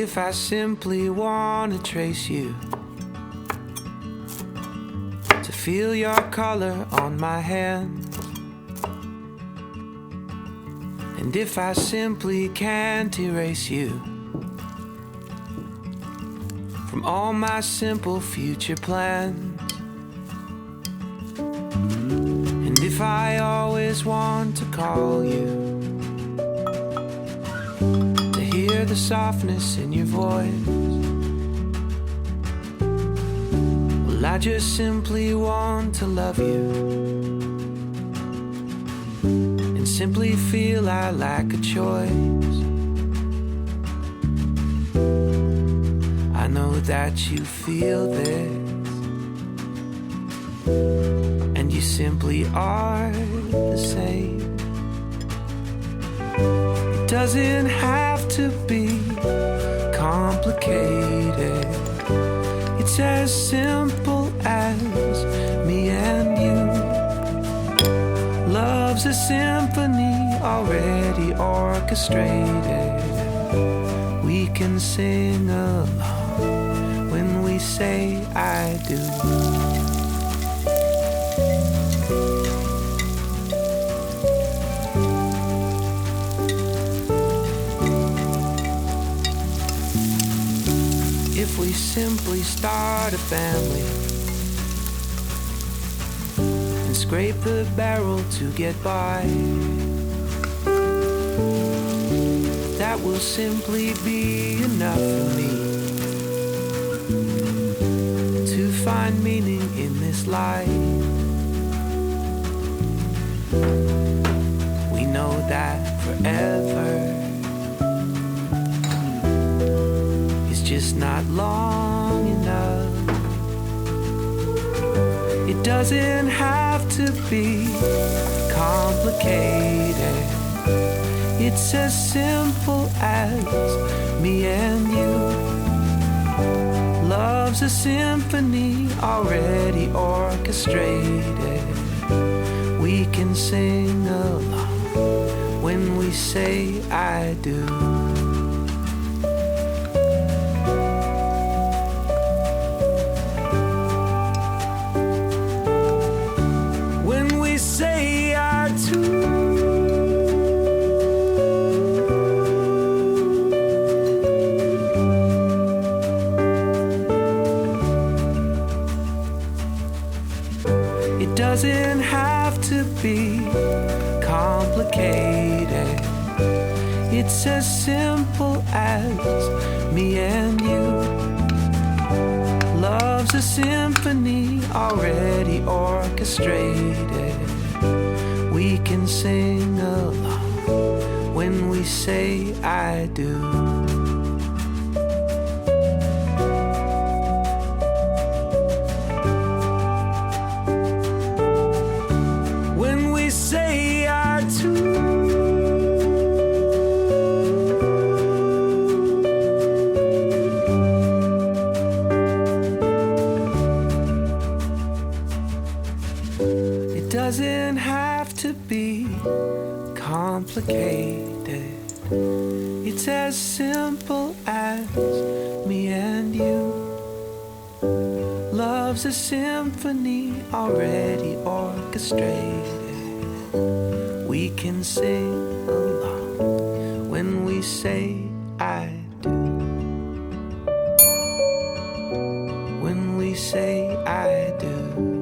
if I simply wanna trace you, to feel your color on my hand, and if I simply can't erase you from all my simple future plans, and if I always want to call you, to hear the softness in your voice, well, I just simply want to love you, and simply feel I lack a choice. I know that you feel this, and you simply are the same. It doesn't have to be complicated. It's as simple as me and you. Love's a symphony already orchestrated. We can sing along when we say I do. If we simply start a family and scrape the barrel to get by, that will simply be enough for me to find meaning in this life. We know that forever just not long enough. It doesn't have to be complicated. It's as simple as me and you. Love's a symphony already orchestrated. We can sing along when we say I do. It doesn't have to be complicated. It's as simple as me and you. Love's a symphony already orchestrated. We can sing along when we say I do. Say I do. It doesn't have to be complicated. It's as simple as me and you. Love's a symphony already orchestrated. We can sing along when we say I do. When we say I do.